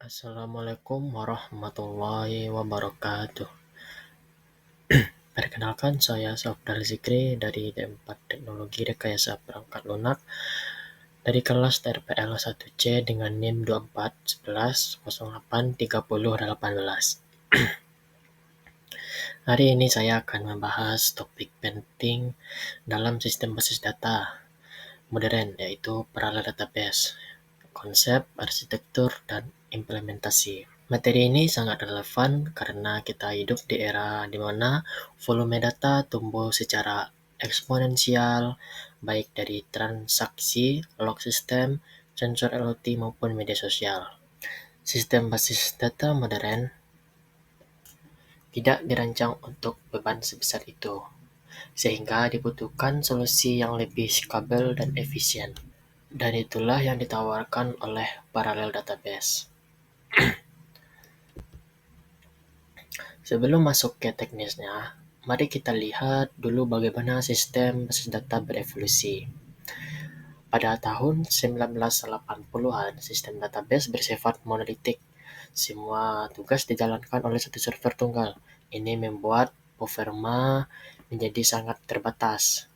Assalamualaikum warahmatullahi wabarakatuh. Perkenalkan, saya Safdar Zikri dari D4 Teknologi Rekayasa Perangkat Lunak dari kelas TRPL 1C dengan NIM 2411083018. Hari ini saya akan membahas topik penting dalam sistem basis data modern, yaitu parallel database, konsep, arsitektur, dan implementasi. Materi ini sangat relevan karena kita hidup di era di mana volume data tumbuh secara eksponensial, baik dari transaksi, log sistem, sensor IoT maupun media sosial. Sistem basis data modern tidak dirancang untuk beban sebesar itu, sehingga dibutuhkan solusi yang lebih scalable dan efisien. Dan itulah yang ditawarkan oleh parallel database. Sebelum masuk ke teknisnya, mari kita lihat dulu bagaimana sistem basis data berevolusi. Pada tahun 1980-an, sistem database bersifat monolitik. Semua tugas dijalankan oleh satu server tunggal. Ini membuat performa menjadi sangat terbatas.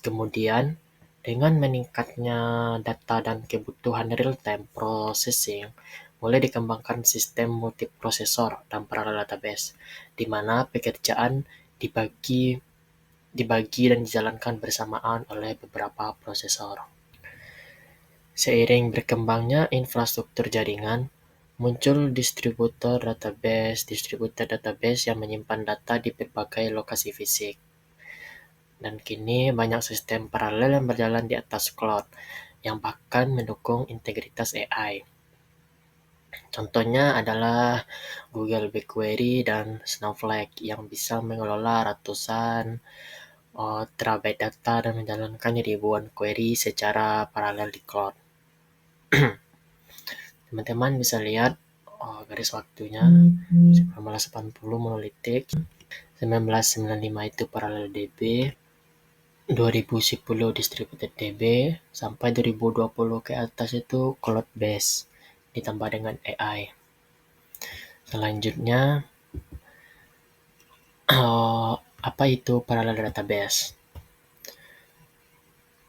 Kemudian, dengan meningkatnya data dan kebutuhan real-time processing, mulai dikembangkan sistem multiprosesor dan parallel database, di mana pekerjaan dibagi dan dijalankan bersamaan oleh beberapa prosesor. Seiring berkembangnya infrastruktur jaringan, muncul distributor database yang menyimpan data di berbagai lokasi fisik. Dan kini banyak sistem paralel yang berjalan di atas cloud, yang bahkan mendukung integritas AI. Contohnya adalah Google BigQuery dan Snowflake yang bisa mengelola ratusan terabyte data dan menjalankan ribuan query secara paralel di cloud. Teman-teman bisa lihat garis waktunya. 1980 monolitik, 1995 itu parallel DB, 2010 distributed DB, sampai 2020 ke atas itu cloud base ditambah dengan AI. Selanjutnya, apa itu parallel database?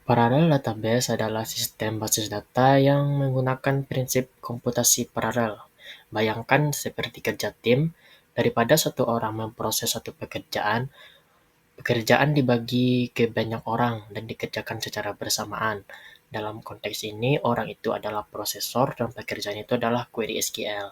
Parallel database adalah sistem basis data yang menggunakan prinsip komputasi paralel. Bayangkan seperti kerja tim, daripada satu orang memproses satu pekerjaan dibagi ke banyak orang dan dikerjakan secara bersamaan. Dalam konteks ini, orang itu adalah prosesor dan pekerjaan itu adalah query SQL.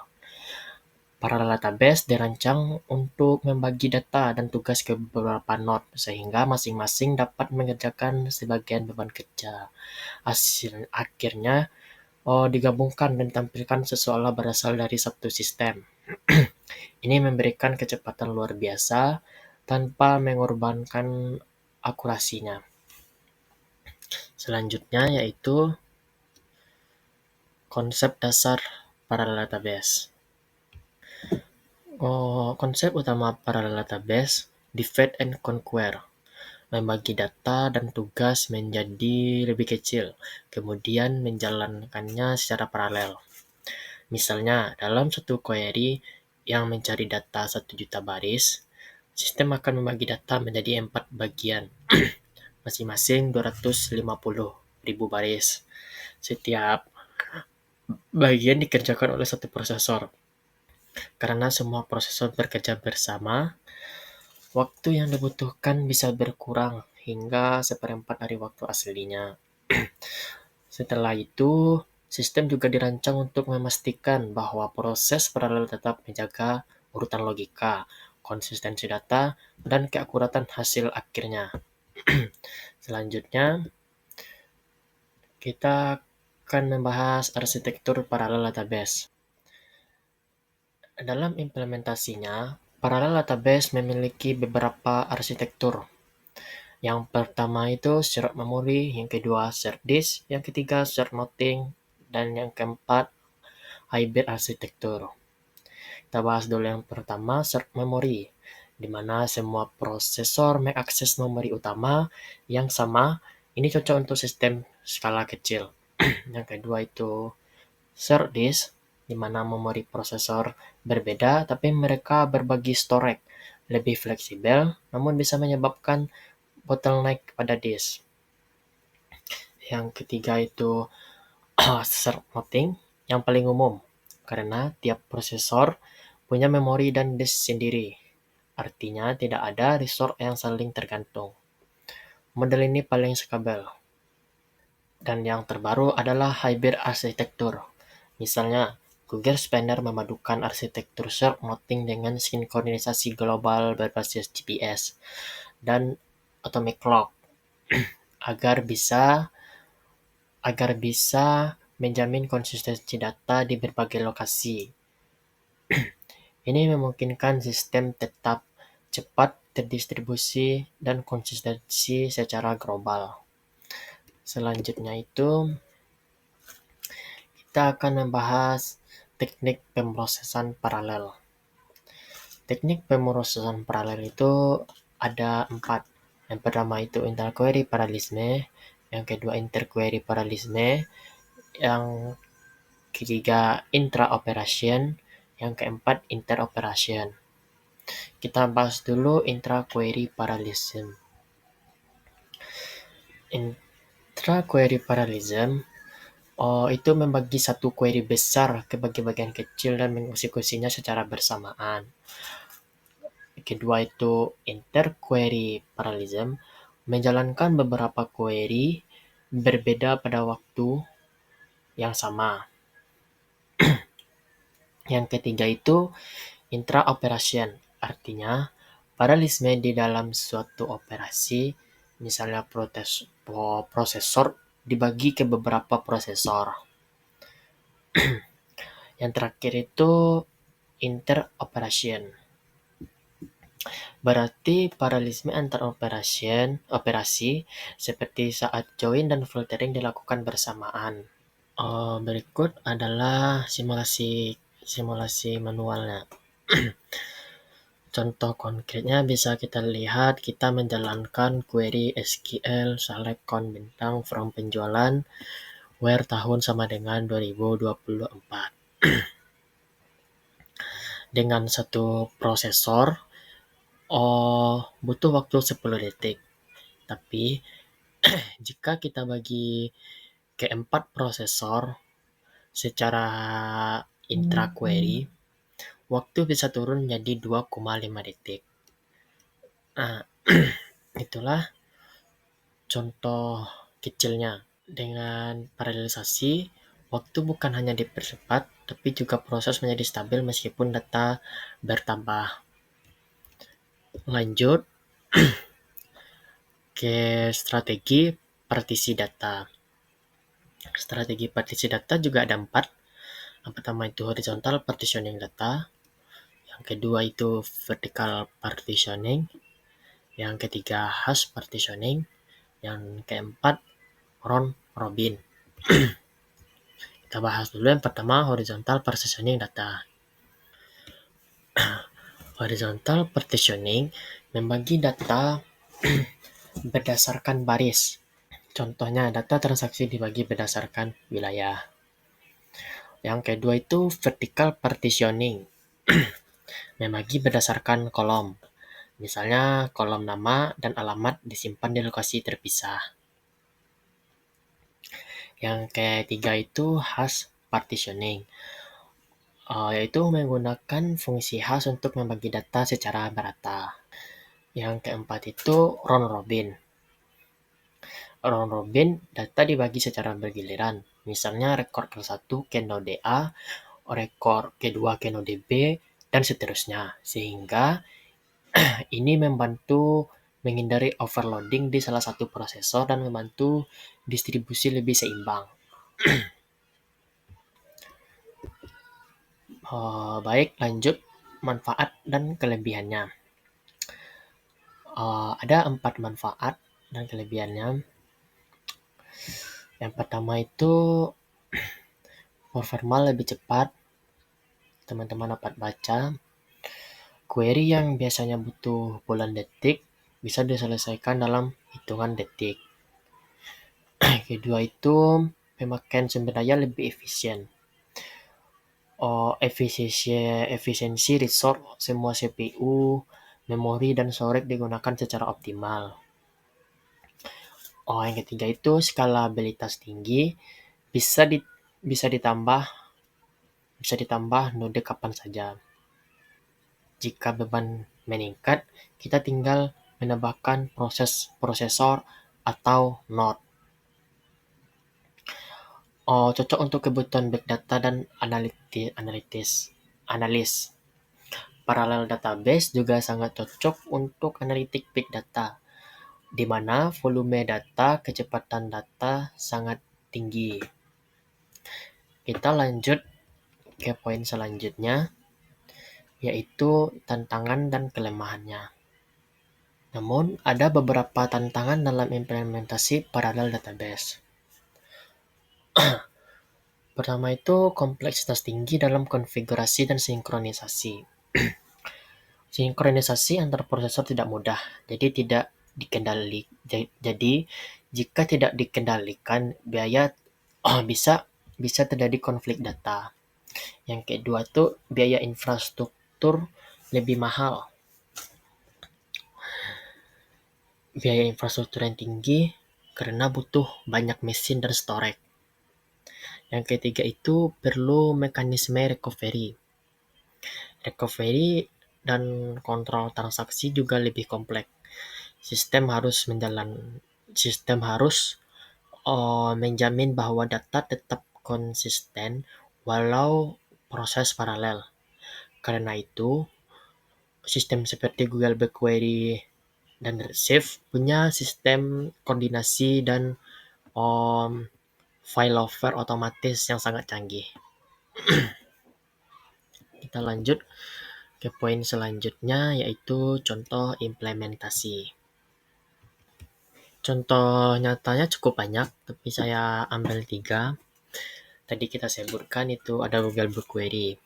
Parallel database dirancang untuk membagi data dan tugas ke beberapa node, sehingga masing-masing dapat mengerjakan sebagian beban kerja. Akhirnya digabungkan dan ditampilkan seolah berasal dari satu sistem. Ini memberikan kecepatan luar biasa tanpa mengorbankan akurasinya. Selanjutnya yaitu konsep dasar parallel database. Konsep utama parallel database, divide and conquer, membagi data dan tugas menjadi lebih kecil, kemudian menjalankannya secara paralel. Misalnya, dalam satu query yang mencari data 1 juta baris, sistem akan membagi data menjadi 4 bagian, masing-masing 250.000 baris. Setiap bagian dikerjakan oleh satu prosesor. Karena semua prosesor bekerja bersama, waktu yang dibutuhkan bisa berkurang hingga 1/4 dari waktu aslinya. Setelah itu, sistem juga dirancang untuk memastikan bahwa proses paralel tetap menjaga urutan logika, konsistensi data, dan keakuratan hasil akhirnya. Selanjutnya, kita akan membahas arsitektur paralel database. Dalam implementasinya, paralel database memiliki beberapa arsitektur. Yang pertama itu shared memory, yang kedua shared disk, yang ketiga shared routing, dan yang keempat hybrid arsitektur. Kita bahas dulu yang pertama, shared memory, di mana semua prosesor mengakses memori utama yang sama. Ini cocok untuk sistem skala kecil. Yang kedua itu shared disk, di mana memori prosesor berbeda tapi mereka berbagi storage lebih fleksibel, namun bisa menyebabkan bottleneck pada disk. Yang ketiga itu serve routing yang paling umum, karena tiap prosesor punya memori dan disk sendiri. Artinya tidak ada resource yang saling tergantung. Model ini paling stabil. Dan yang terbaru adalah hybrid arsitektur. Misalnya, Google Spanner memadukan arsitektur serve routing dengan sinkronisasi global berbasis GPS dan atomic clock agar bisa agar bisa menjamin konsistensi data di berbagai lokasi. Ini memungkinkan sistem tetap cepat, terdistribusi, dan konsistensi secara global. Selanjutnya itu kita akan membahas teknik pemrosesan paralel. Teknik pemrosesan paralel itu ada 4. Yang pertama itu interquery parallelisme, yang kedua interquery parallelisme, yang ketiga intra-operation, yang keempat interoperation. Kita bahas dulu intra-query parallelism. Intra-query parallelism itu membagi satu query besar ke bagian-bagian kecil dan mengeksekusinya secara bersamaan. Kedua itu interquery parallelism, menjalankan beberapa query berbeda pada waktu yang sama. Yang ketiga itu intra-operation, artinya paralelisme di dalam suatu operasi, misalnya prosesor dibagi ke beberapa prosesor. Yang terakhir itu interoperation. Berarti paralelisme antar operasi seperti saat join dan filtering dilakukan bersamaan. Berikut adalah simulasi manualnya. Contoh konkretnya bisa kita lihat kita menjalankan query SQL select count bintang from penjualan where tahun sama dengan 2024. Dengan satu prosesor butuh waktu 10 detik. Tapi jika kita bagi ke 4 prosesor secara intra-query, waktu bisa turun menjadi 2,5 detik. Nah, itulah contoh kecilnya. Dengan paralelisasi, waktu bukan hanya dipercepat, tapi juga proses menjadi stabil meskipun data bertambah. Lanjut ke strategi partisi data. Strategi partisi data juga ada 4. Yang pertama itu horizontal partitioning data. Yang kedua itu vertical partitioning. Yang ketiga hash partitioning. Yang keempat round robin. Kita bahas dulu yang pertama horizontal partitioning data. Horizontal partitioning membagi data berdasarkan baris. Contohnya data transaksi dibagi berdasarkan wilayah. Yang kedua itu vertical partitioning. Membagi berdasarkan kolom. Misalnya kolom nama dan alamat disimpan di lokasi terpisah. Yang ketiga itu hash partitioning. Yaitu menggunakan fungsi hash untuk membagi data secara merata. Yang keempat itu round robin. Round robin data dibagi secara bergiliran. Misalnya rekor ke-1 ke node A, rekor kedua ke node B, dan seterusnya. Sehingga ini membantu menghindari overloading di salah satu prosesor dan membantu distribusi lebih seimbang. Baik, lanjut manfaat dan kelebihannya. Ada 4 manfaat dan kelebihannya. Yang pertama itu performa lebih cepat, teman-teman dapat baca. Query yang biasanya butuh puluhan detik bisa diselesaikan dalam hitungan detik. Kedua itu pemakaian sumber daya lebih efisien. efisiensi resource, semua CPU, memori, dan storage digunakan secara optimal. Yang ketiga itu skalabilitas tinggi, bisa di, bisa ditambah bisa ditambah node kapan saja. Jika beban meningkat, kita tinggal menambahkan prosesor atau node. Cocok untuk kebutuhan big data dan analis. Parallel database juga sangat cocok untuk analitik big data, di mana volume data, kecepatan data sangat tinggi. Kita lanjut ke poin selanjutnya, yaitu tantangan dan kelemahannya. Namun, ada beberapa tantangan dalam implementasi parallel database. Pertama itu kompleksitas tinggi dalam konfigurasi dan sinkronisasi. Sinkronisasi antar prosesor tidak mudah, jadi jika tidak dikendalikan, bisa bisa terjadi konflik data. Yang kedua tuh biaya infrastruktur lebih mahal. Biaya infrastruktur yang tinggi karena butuh banyak mesin dan storage. Yang ketiga itu perlu mekanisme recovery. Recovery dan kontrol transaksi juga lebih kompleks. Sistem harus menjamin bahwa data tetap konsisten walau proses paralel. Karena itu, sistem seperti Google BigQuery dan Redshift punya sistem koordinasi dan failover otomatis yang sangat canggih. Kita lanjut ke poin selanjutnya, yaitu contoh implementasi. Contoh nyatanya cukup banyak, tapi saya ambil 3. Tadi kita sebutkan itu ada Google BigQuery.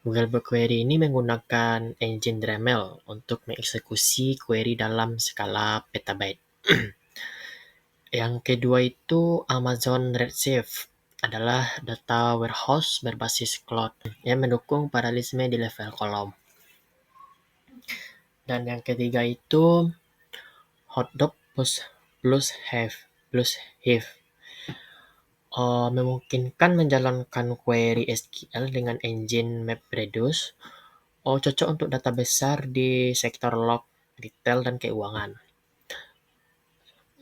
Google BigQuery ini menggunakan engine Dremel untuk mengeksekusi query dalam skala petabyte. Yang kedua itu Amazon Redshift adalah data warehouse berbasis cloud yang mendukung paralelisme di level kolom. Dan yang ketiga itu Hadoop plus Hive. Memungkinkan menjalankan query SQL dengan engine MapReduce. Cocok untuk data besar di sektor log, retail, dan keuangan.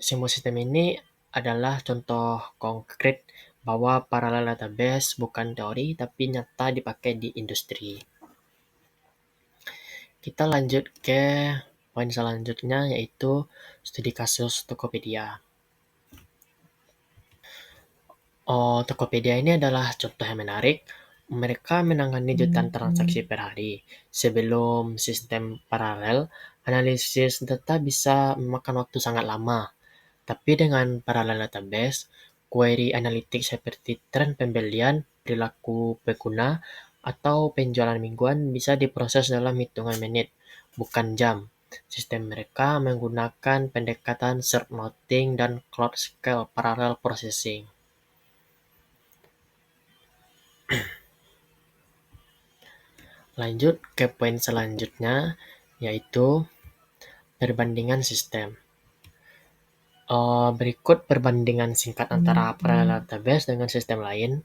Semua sistem ini adalah contoh konkret bahwa parallel database bukan teori tapi nyata dipakai di industri. Kita lanjut ke poin selanjutnya, yaitu studi kasus Tokopedia. Tokopedia ini adalah contoh yang menarik. Mereka menangani jutaan transaksi per hari. Sebelum sistem paralel, analisis data bisa memakan waktu sangat lama. Tapi dengan parallel database, query analitik seperti tren pembelian, perilaku pengguna, atau penjualan mingguan bisa diproses dalam hitungan menit, bukan jam. Sistem mereka menggunakan pendekatan shared noting dan cloud scale parallel processing. Lanjut ke poin selanjutnya, yaitu perbandingan sistem. Berikut perbandingan singkat antara parallel database dengan sistem lain.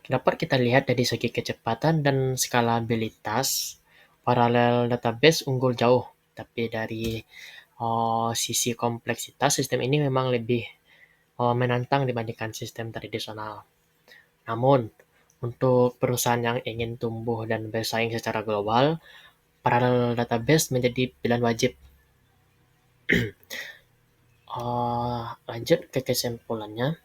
Dapat kita lihat dari segi kecepatan dan skalabilitas, parallel database unggul jauh. Tapi dari sisi kompleksitas, sistem ini memang lebih menantang dibandingkan sistem tradisional. Namun, untuk perusahaan yang ingin tumbuh dan bersaing secara global, parallel database menjadi pilihan wajib. Lanjut ke kesimpulannya.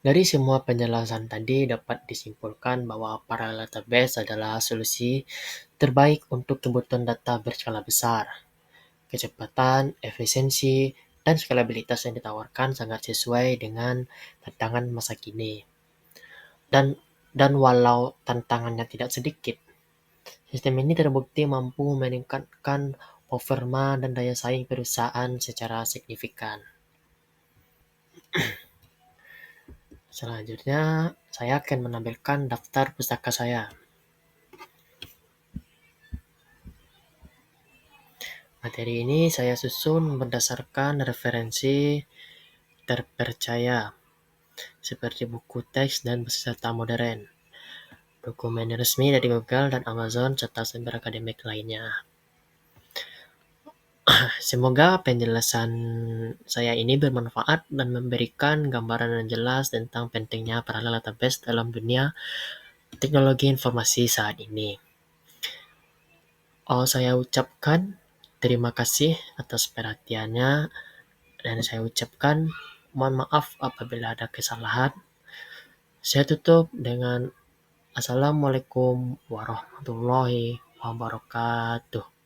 Dari semua penjelasan tadi dapat disimpulkan bahwa parallel database adalah solusi terbaik untuk kebutuhan data berskala besar. Kecepatan, efisiensi, dan skalabilitas yang ditawarkan sangat sesuai dengan tantangan masa kini. Dan walau tantangannya tidak sedikit, sistem ini terbukti mampu meningkatkan performa dan daya saing perusahaan secara signifikan. Selanjutnya, saya akan menampilkan daftar pustaka saya. Materi ini saya susun berdasarkan referensi terpercaya, seperti buku teks dan peserta modern, dokumen resmi dari Google dan Amazon, serta sumber akademik lainnya. Semoga penjelasan saya ini bermanfaat dan memberikan gambaran yang jelas tentang pentingnya parallel database dalam dunia teknologi informasi saat ini. Saya ucapkan terima kasih atas perhatiannya, dan saya ucapkan mohon maaf apabila ada kesalahan. Saya tutup dengan Assalamualaikum warahmatullahi wabarakatuh.